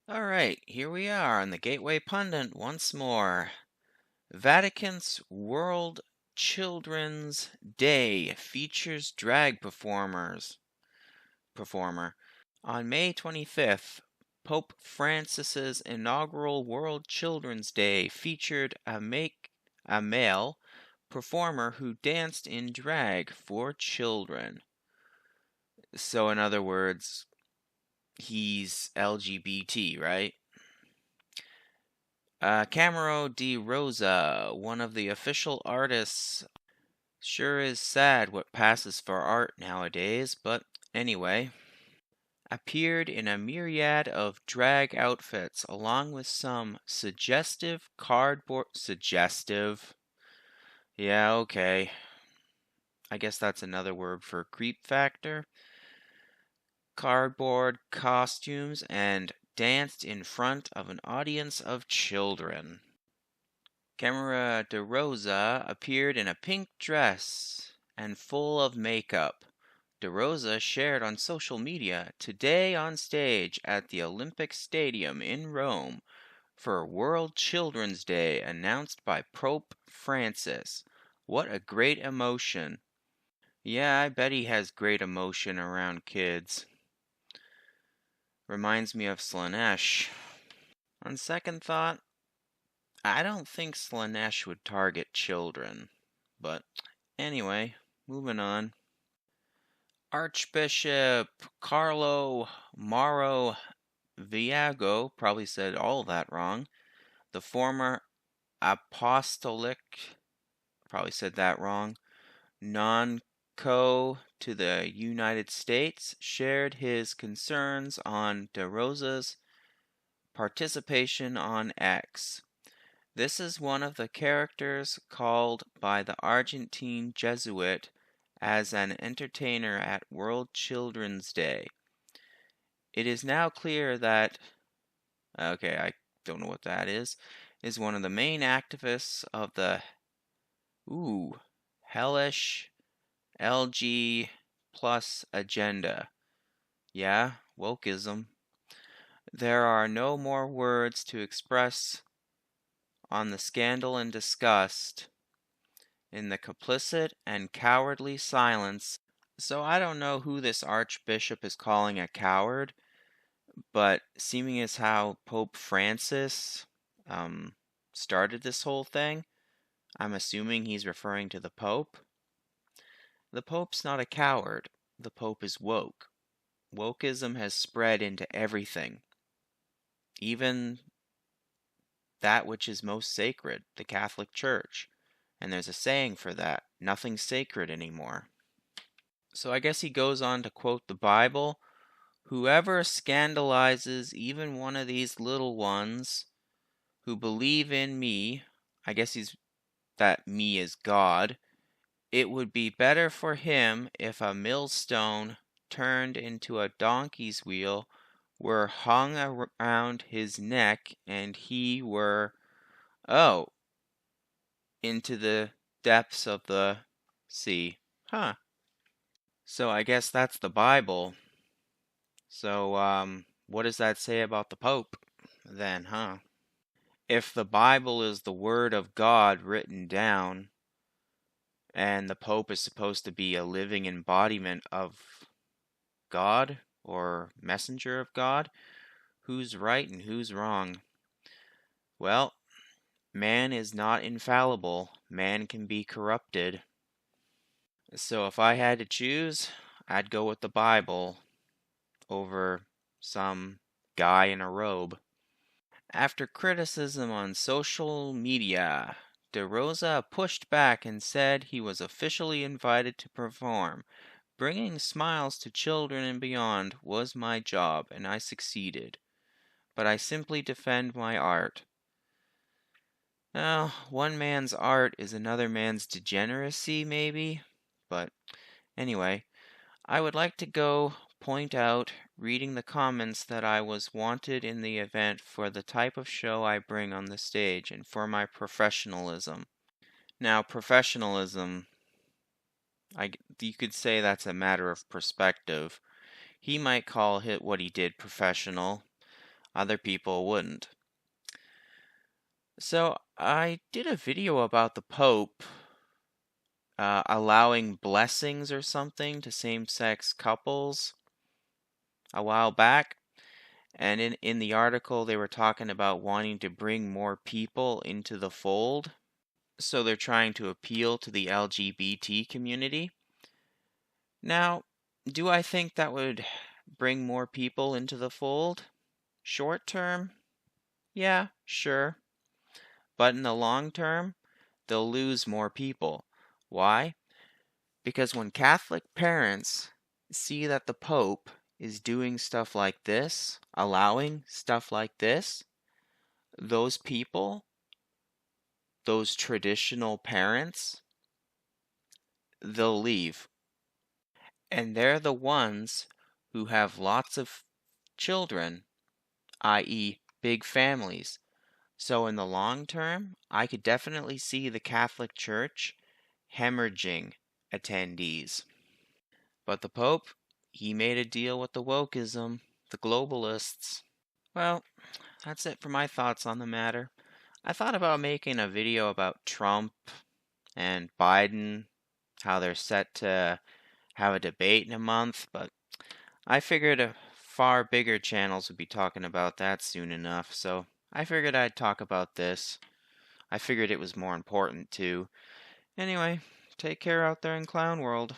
All right, here we are on the Gateway Pundit once more. Vatican's World Children's Day features drag performer. On May 25th, Pope Francis's inaugural World Children's Day featured a male performer who danced in drag for children. So in other words, he's LGBT, right? Camero de Rosa, one of the official artists. Sure is sad what passes for art nowadays, but anyway. Appeared in a myriad of drag outfits along with some suggestive cardboard. Suggestive? Yeah, okay. I guess that's another word for creep factor. Cardboard costumes and danced in front of an audience of children. Camera de Rosa appeared in a pink dress and full of makeup. De Rosa shared on social media, "Today on stage at the Olympic Stadium in Rome for World Children's Day announced by Pope Francis. What a great emotion." Yeah, I bet he has great emotion around kids. Reminds me of Slanesh. On second thought, I don't think Slanesh would target children. But anyway, moving on. Archbishop Carlo Mauro Viago, probably said all that wrong, the former apostolic, probably said that wrong, non-co to the United States, shared his concerns on De Rosa's participation on X. This is one of the characters called by the Argentine Jesuit as an entertainer at World Children's Day. It is now clear that, okay, I don't know what that is one of the main activists of the, hellish LG plus agenda. Yeah, wokeism. There are no more words to express on the scandal and disgust in the complicit and cowardly silence. So I don't know who this archbishop is calling a coward, but seeming as how Pope Francis started this whole thing, I'm assuming he's referring to the Pope. The Pope's not a coward. The Pope is woke. Wokeism has spread into everything, even that which is most sacred, the Catholic Church. And there's a saying for that, nothing's sacred anymore. So I guess he goes on to quote the Bible. "Whoever scandalizes even one of these little ones who believe in me," I guess that me is God, "it would be better for him if a millstone turned into a donkey's wheel were hung around his neck and he were, oh, into the depths of the sea." Huh. So I guess that's the Bible. So, what does that say about the Pope then, huh? If the Bible is the Word of God written down, and the Pope is supposed to be a living embodiment of God or messenger of God, who's right and who's wrong? Well, man is not infallible. Man can be corrupted. So if I had to choose, I'd go with the Bible over some guy in a robe. After criticism on social media, De Rosa pushed back and said he was officially invited to perform. "Bringing smiles to children and beyond was my job, and I succeeded. But I simply defend my art." Now, one man's art is another man's degeneracy, maybe? But anyway, I would like to go point out, reading the comments, that I was wanted in the event for the type of show I bring on the stage and for my professionalism. Now, professionalism, you could say that's a matter of perspective. He might call what he did professional. Other people wouldn't. So I did a video about the Pope allowing blessings or something to same-sex couples a while back. And in the article, they were talking about wanting to bring more people into the fold. So they're trying to appeal to the LGBT community. Now, do I think that would bring more people into the fold? Short term? Yeah, sure. But in the long term, they'll lose more people. Why? Because when Catholic parents see that the Pope is doing stuff like this, allowing stuff like this, those people, those traditional parents, they'll leave. And they're the ones who have lots of children, i.e., big families. So in the long term, I could definitely see the Catholic Church hemorrhaging attendees. But the Pope, he made a deal with the wokeism, the globalists. Well, that's it for my thoughts on the matter. I thought about making a video about Trump and Biden, how they're set to have a debate in a month, but I figured far bigger channels would be talking about that soon enough, so I figured I'd talk about this. I figured it was more important too. Anyway, take care out there in Clown World.